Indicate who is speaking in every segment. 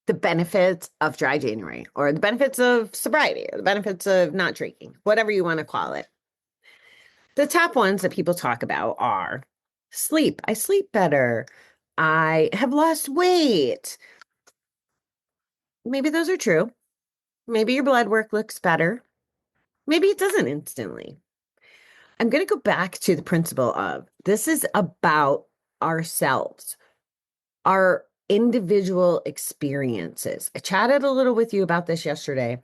Speaker 1: the benefits of dry January or the benefits of sobriety or the benefits of not drinking, whatever you want to call it. The top ones that people talk about are sleep. I sleep better. I have lost weight. Maybe those are true. Maybe your blood work looks better. Maybe it doesn't instantly. I'm going to go back to the principle of this is about ourselves, our individual experiences. I chatted a little with you about this yesterday,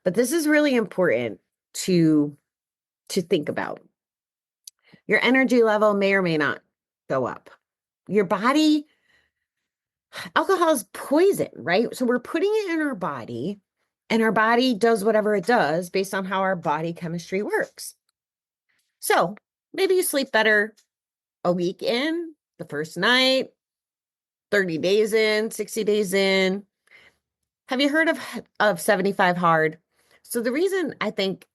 Speaker 1: but this is really important to think about. Your energy level may or may not go up. Your body, alcohol is poison, right? So we're putting it in our body, and our body does whatever it does based on how our body chemistry works. So maybe you sleep better a week in, the first night, 30 days in, 60 days in. Have you heard of 75 hard? So the reason I think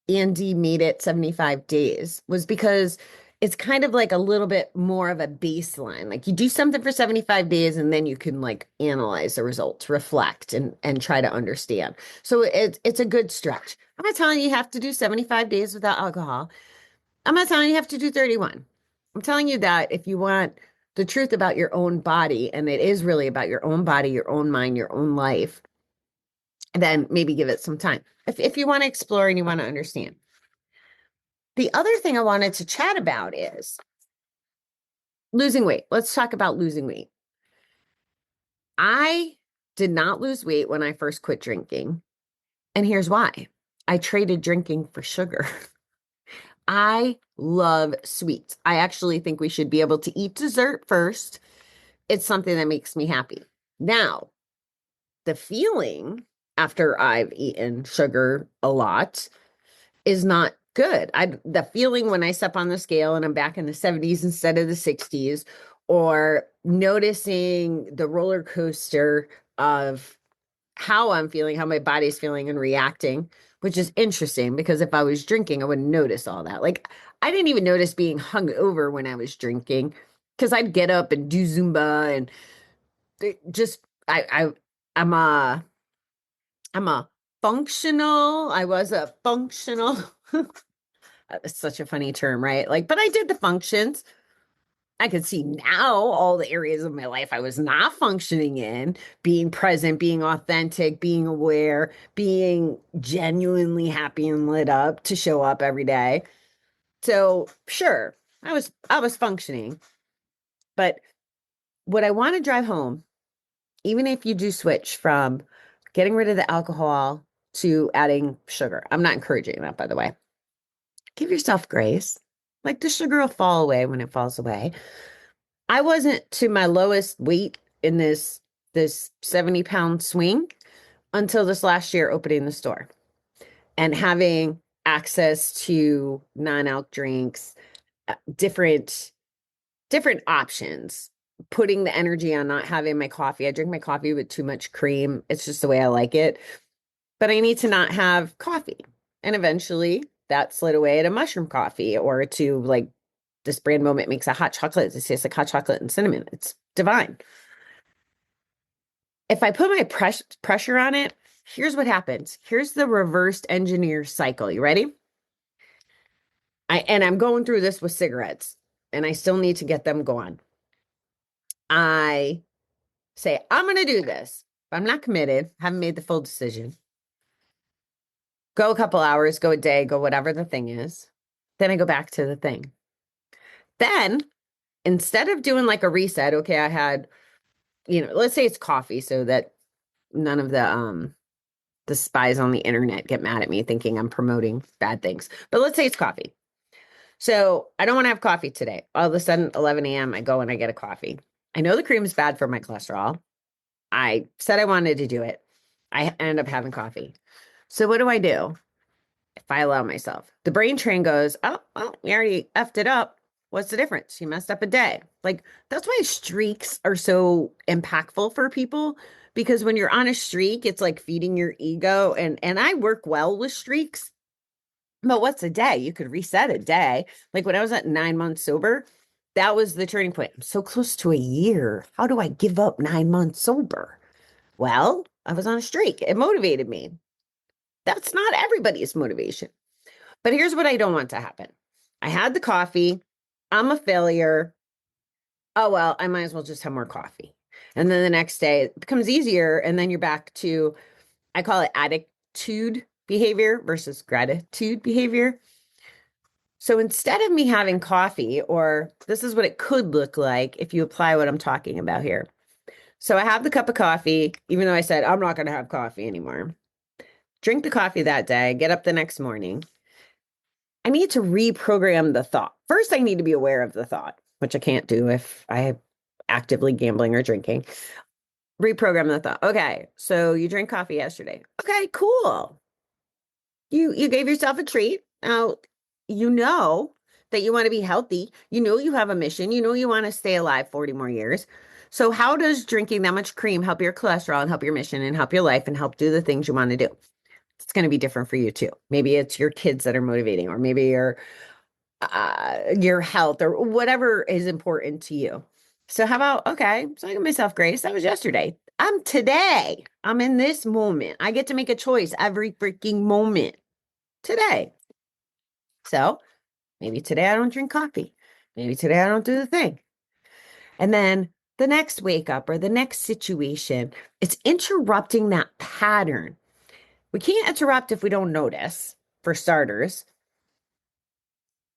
Speaker 1: Andy made it 75 days was because it's kind of like a little bit more of a baseline. Like you do something for 75 days and then you can like analyze the results, reflect and try to understand. So it's a good stretch. I'm not telling you you have to do 75 days without alcohol. I'm not telling you you have to do 31. I'm telling you that if you want the truth about your own body, and it is really about your own body, your own mind, your own life, then maybe give it some time. If you want to explore and you want to understand. The other thing I wanted to chat about is losing weight. Let's talk about losing weight. I did not lose weight when I first quit drinking. And here's why. I traded drinking for sugar. I love sweets. I actually think we should be able to eat dessert first. It's something that makes me happy. Now, the feeling after I've eaten sugar a lot is not good. The feeling when I step on the scale and I'm back in the 70s instead of the 60s, or noticing the roller coaster of how I'm feeling, how my body's feeling and reacting, which is interesting because if I was drinking, I wouldn't notice all that. Like I didn't even notice being hungover when I was drinking because I'd get up and do Zumba and just I'm a I'm a functional. I was a functional. It's such a funny term, right? Like, but I did the functions. I could see now all the areas of my life I was not functioning in, being present, being authentic, being aware, being genuinely happy and lit up to show up every day. So, sure, I was functioning, but what I want to drive home, even if you do switch from getting rid of the alcohol to adding sugar. I'm not encouraging that, by the way. Give yourself grace. Like the sugar will fall away when it falls away. I wasn't to my lowest weight in this 70-pound swing until this last year opening the store and having access to non-alc drinks, different options, putting the energy on not having my coffee. I drink my coffee with too much cream. It's just the way I like it. But I need to not have coffee. And eventually that slid away to mushroom coffee or to like this brand Moment makes a hot chocolate. It tastes like hot chocolate and cinnamon. It's divine. If I put my pressure on it, here's what happens. Here's the reversed engineer cycle. You ready? I'm going through this with cigarettes and I still need to get them going. I say, I'm going to do this. But I'm not committed, haven't made the full decision. Go a couple hours, go a day, go whatever the thing is. Then I go back to the thing. Then instead of doing like a reset, okay, I had, let's say it's coffee so that none of the spies on the internet get mad at me thinking I'm promoting bad things. But let's say it's coffee. So I don't want to have coffee today. All of a sudden, 11 a.m., I go and I get a coffee. I know the cream is bad for my cholesterol. I said I wanted to do it. I end up having coffee. So what do I do if I allow myself? The brain train goes, oh, well, you already effed it up. What's the difference? You messed up a day. Like, that's why streaks are so impactful for people, because when you're on a streak, it's like feeding your ego. And I work well with streaks. But what's a day? You could reset a day. Like when I was at 9 months sober, that was the turning point. I'm so close to a year. How do I give up 9 months sober? Well, I was on a streak. It motivated me. That's not everybody's motivation. But here's what I don't want to happen. I had the coffee. I'm a failure. Oh, well, I might as well just have more coffee. And then the next day it becomes easier. And then you're back to, I call it attitude behavior versus gratitude behavior. So instead of me having coffee, or this is what it could look like if you apply what I'm talking about here. So I have the cup of coffee, even though I said I'm not going to have coffee anymore. Drink the coffee that day, get up the next morning. I need to reprogram the thought. First, I need to be aware of the thought, which I can't do if I am actively gambling or drinking. Reprogram the thought. Okay, so you drank coffee yesterday. Okay, cool. You gave yourself a treat. Now, you know that you want to be healthy. You know you have a mission. You know you want to stay alive 40 more years. So how does drinking that much cream help your cholesterol and help your mission and help your life and help do the things you want to do? It's going to be different for you too. Maybe it's your kids that are motivating, or maybe your health, or whatever is important to you. So how about, okay, so I give myself grace. That was yesterday. I'm today. I'm in this moment. I get to make a choice every freaking moment today. So maybe today I don't drink coffee. Maybe today I don't do the thing. And then the next wake up or the next situation, it's interrupting that pattern. We can't interrupt if we don't notice, for starters,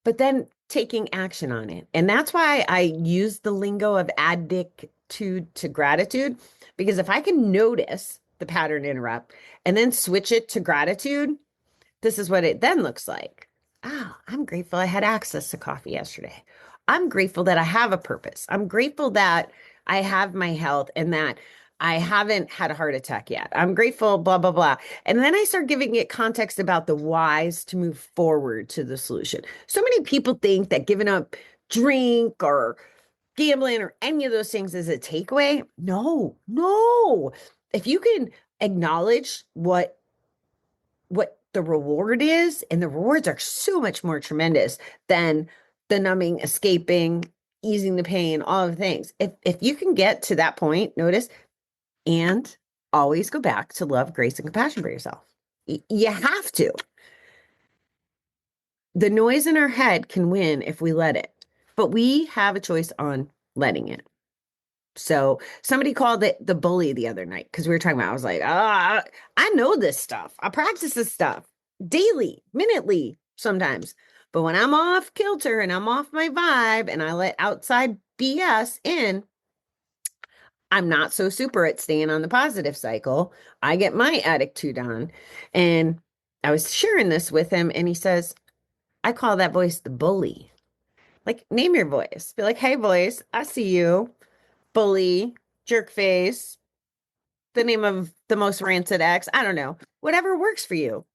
Speaker 1: but then taking action on it. And that's why I use the lingo of addictude to gratitude, because if I can notice the pattern interrupt and then switch it to gratitude, this is what it then looks like. Oh, I'm grateful I had access to coffee yesterday. I'm grateful that I have a purpose. I'm grateful that I have my health and that I haven't had a heart attack yet. I'm grateful, blah, blah, blah. And then I start giving it context about the whys to move forward to the solution. So many people think that giving up drink or gambling or any of those things is a takeaway. No, no. If you can acknowledge what the reward is, and the rewards are so much more tremendous than the numbing, escaping, easing the pain, all of the things. If you can get to that point, notice, and always go back to love, grace, and compassion for yourself. You have to. The noise in our head can win if we let it, but we have a choice on letting it. So somebody called it the bully the other night because we were talking about, I was like, I know this stuff. I practice this stuff daily, minutely, sometimes. But when I'm off kilter and I'm off my vibe and I let outside BS in, I'm not so super at staying on the positive cycle. I get my attitude on. And I was sharing this with him, and he says, I call that voice the bully. Like, name your voice. Be like, hey, voice, I see you. Bully, jerk face, the name of the most rancid ex. I don't know. Whatever works for you.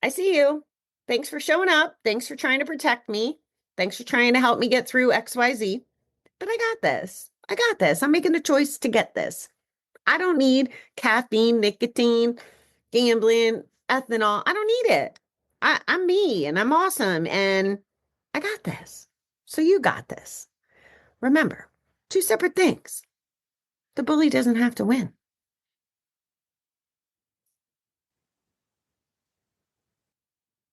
Speaker 1: I see you. Thanks for showing up. Thanks for trying to protect me. Thanks for trying to help me get through XYZ. But I got this. I got this. I'm making a choice to get this. I don't need caffeine, nicotine, gambling, ethanol. I don't need it. I'm me and I'm awesome and I got this. So you got this. Remember, two separate things. The bully doesn't have to win.